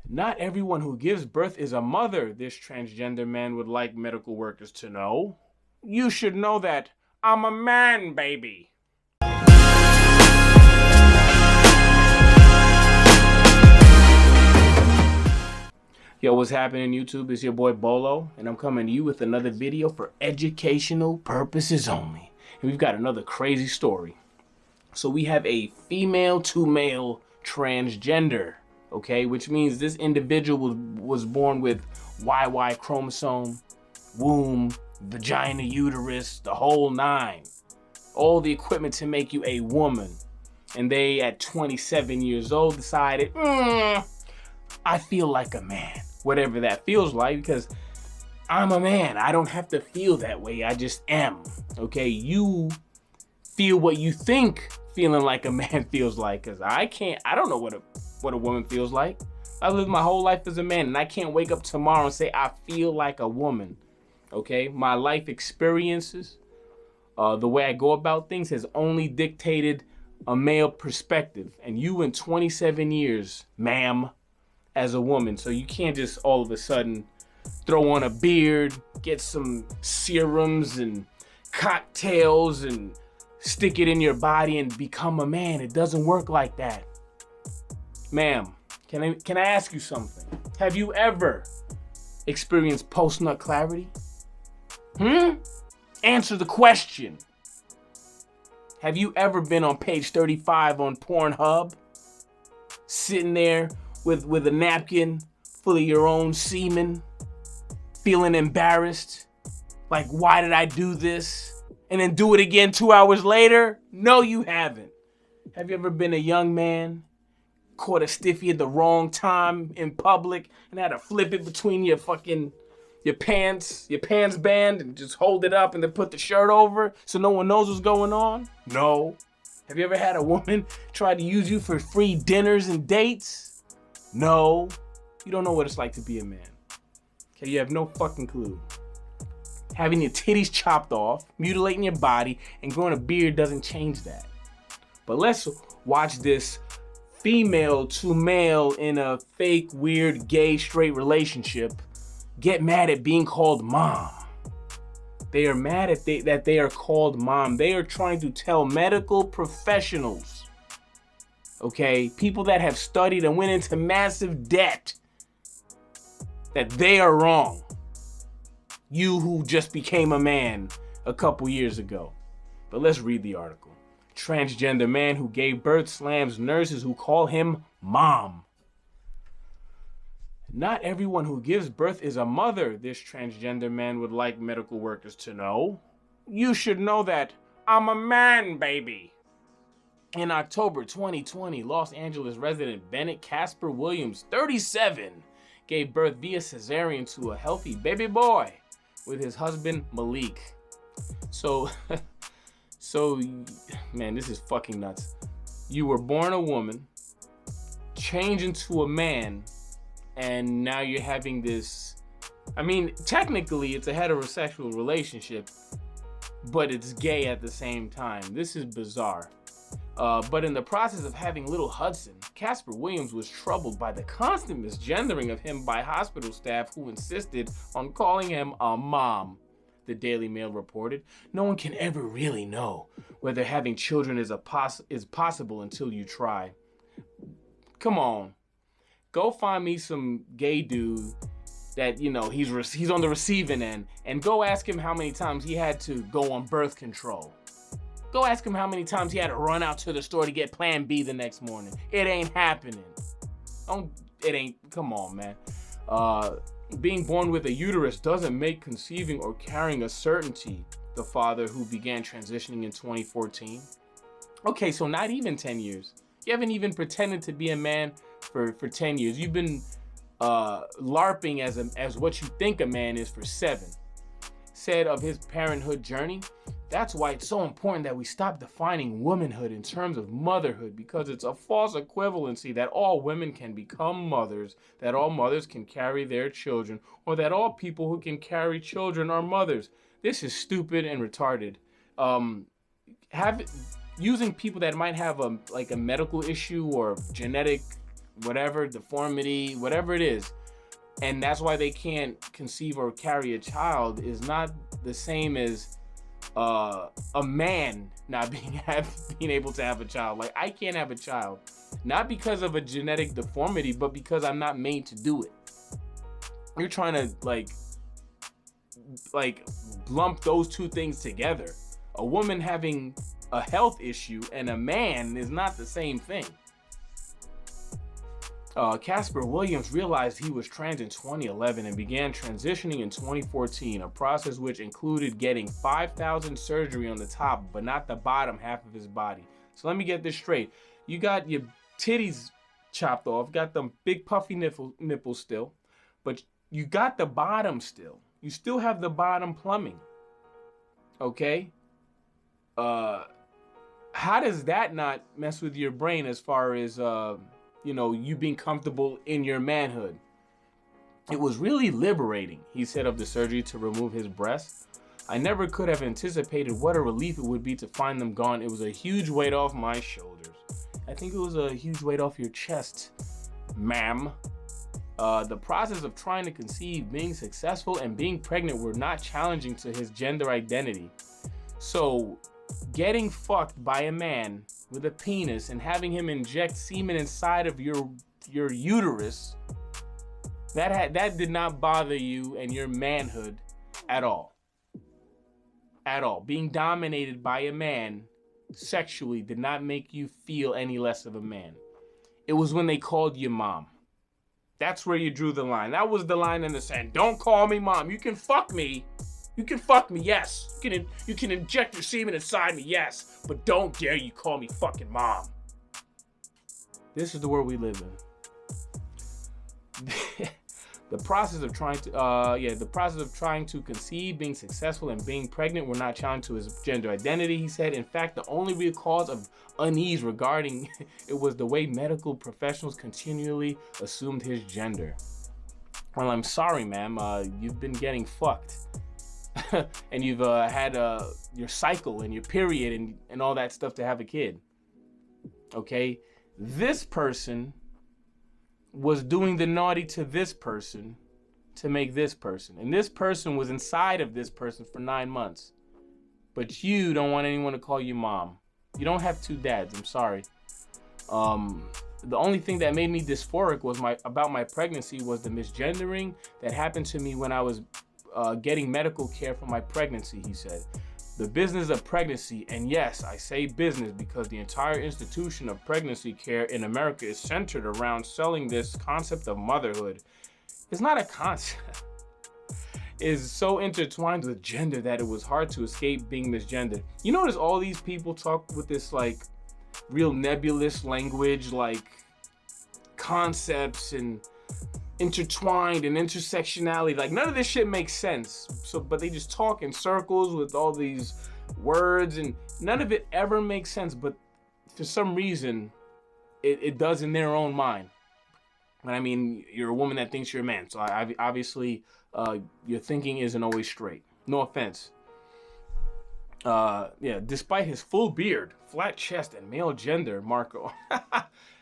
Not everyone who gives birth is a mother, this transgender man would like medical workers to know. You should know that I'm a man, baby. Yo, what's happening, YouTube? It's your boy Bolo, and I'm coming to you with another video for educational purposes only. And we've got another crazy story. So we have a female to male transgender, okay? Which means this individual was born with YY chromosome, womb, vagina, uterus, the whole nine. All the equipment to make you a woman. And they, at 27 years old, decided, I feel like a man. Whatever that feels like, because I'm a man. I don't have to feel that way. I just am. Okay, you feel what you think feeling like a man feels like, because I don't know what a woman feels like. I lived my whole life as a man, and I can't wake up tomorrow and say I feel like a woman. Okay, my life experiences, the way I go about things has only dictated a male perspective, and you in 27 years, ma'am, as a woman, so you can't just all of a sudden throw on a beard, get some serums and cocktails and stick it in your body and become a man. It doesn't work like that. Ma'am, can I ask you something? Have you ever experienced post-nut clarity? Answer the question. Have you ever been on page 35 on Pornhub, sitting there with a napkin full of your own semen, feeling embarrassed, like, why did I do this? And then do it again 2 hours later? No, you haven't. Have you ever been a young man, caught a stiffy at the wrong time in public, and had to flip it between your pants band, and just hold it up and then put the shirt over so no one knows what's going on? No. Have you ever had a woman try to use you for free dinners and dates? No. You don't know what it's like to be a man. Okay, you have no fucking clue. Having your titties chopped off, mutilating your body, and growing a beard doesn't change that. But let's watch this female to male in a fake, weird, gay, straight relationship get mad at being called mom. They are mad at that they are called mom. They are trying to tell medical professionals, okay, people that have studied and went into massive debt, that they are wrong. You who just became a man a couple years ago. But let's read the article. Transgender man who gave birth slams nurses who call him mom. Not everyone who gives birth is a mother, this transgender man would like medical workers to know. You should know that I'm a man, baby. In October 2020, Los Angeles resident Bennett Casper Williams, 37, gave birth via cesarean to a healthy baby boy with his husband Malik. So man, this is fucking nuts. You were born a woman, change into a man, and now you're having this, I mean, technically it's a heterosexual relationship, but it's gay at the same time. This is bizarre. But in the process of having little Hudson, Casper Williams was troubled by the constant misgendering of him by hospital staff who insisted on calling him a mom, the Daily Mail reported. No one can ever really know whether having children is possible until you try. Come on. Go find me some gay dude that, you know, he's on the receiving end, and go ask him how many times he had to go on birth control. Go ask him how many times he had to run out to the store to get Plan B the next morning. It ain't happening. Come on, man. Being born with a uterus doesn't make conceiving or carrying a certainty, the father who began transitioning in 2014. Okay, so not even 10 years. You haven't even pretended to be a man for 10 years. You've been LARPing as what you think a man is for 7. Said of his parenthood journey, that's why it's so important that we stop defining womanhood in terms of motherhood, because it's a false equivalency that all women can become mothers, that all mothers can carry their children, or that all people who can carry children are mothers. This is stupid and retarded. Using people that might have a medical issue or genetic whatever, deformity, whatever it is. And that's why they can't conceive or carry a child is not the same as a man not being able to have a child. Like, I can't have a child, not because of a genetic deformity, but because I'm not made to do it. You're trying to like lump those two things together. A woman having a health issue and a man is not the same thing. Casper Williams realized he was trans in 2011 and began transitioning in 2014, a process which included getting 5,000 surgery on the top, but not the bottom half of his body. So let me get this straight. You got your titties chopped off, got them big puffy nipples still, but you got the bottom still. You still have the bottom plumbing. Okay? How does that not mess with your brain as far as you being comfortable in your manhood? It was really liberating, he said of the surgery to remove his breasts. I never could have anticipated what a relief it would be to find them gone. It was a huge weight off my shoulders. I think it was a huge weight off your chest, ma'am. The process of trying to conceive, being successful, and being pregnant were not challenging to his gender identity. So, getting fucked by a man with a penis and having him inject semen inside of your uterus, that did not bother you and your manhood at all. At all. Being dominated by a man sexually did not make you feel any less of a man. It was when they called you mom. That's where you drew the line. That was the line in the sand. Don't call me mom. You can fuck me. You can fuck me, yes. You can inject your semen inside me, yes. But don't dare you call me fucking mom. This is the world we live in. The process of trying to conceive, being successful, and being pregnant were not challenging to his gender identity, he said. In fact, the only real cause of unease regarding it was the way medical professionals continually assumed his gender. Well, I'm sorry, ma'am. You've been getting fucked. And you've had your cycle and your period and all that stuff to have a kid. Okay? This person was doing the naughty to this person to make this person. And this person was inside of this person for 9 months. But you don't want anyone to call you mom. You don't have two dads. I'm sorry. The only thing that made me dysphoric about my pregnancy was the misgendering that happened to me when I was getting medical care for my pregnancy, he said. The business of pregnancy, and yes, I say business because the entire institution of pregnancy care in America is centered around selling this concept of motherhood. It's not a concept. It is so intertwined with gender that it was hard to escape being misgendered. You notice all these people talk with this like real nebulous language, like concepts and intertwined and intersectionality. Like none of this shit makes sense. But they just talk in circles with all these words and none of it ever makes sense. But for some reason, it does in their own mind. And I mean, you're a woman that thinks you're a man. So obviously, your thinking isn't always straight. No offense. Despite his full beard, flat chest, and male gender marker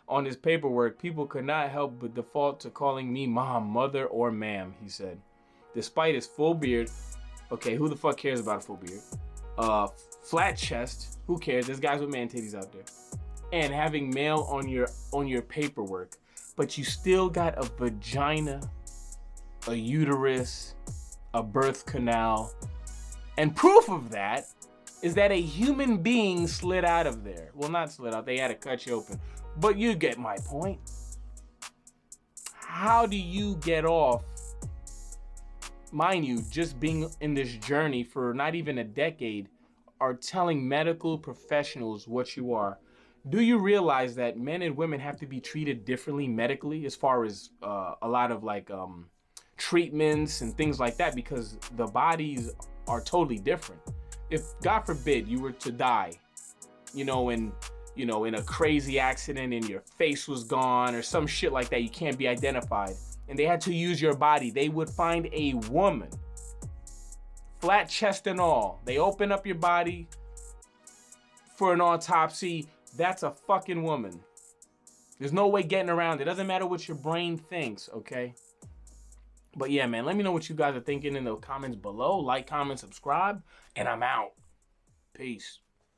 on his paperwork, people could not help but default to calling me mom, mother, or ma'am, he said. Despite his full beard, okay, who the fuck cares about a full beard? Flat chest, who cares? There's guys with man titties out there. And having male on your paperwork, but you still got a vagina, a uterus, a birth canal, and proof of that is that a human being slid out of there. Well, not slid out, they had to cut you open. But you get my point. How do you get off, mind you, just being in this journey for not even a decade, are telling medical professionals what you are? Do you realize that men and women have to be treated differently medically as far as a lot of like treatments and things like that, because the bodies are totally different. If God forbid you were to die, in a crazy accident and your face was gone or some shit like that, you can't be identified, and they had to use your body, they would find a woman, flat chest and all. They open up your body for an autopsy. That's a fucking woman. There's no way getting around it. It doesn't matter what your brain thinks, okay? But yeah, man, let me know what you guys are thinking in the comments below. Like, comment, subscribe, and I'm out. Peace.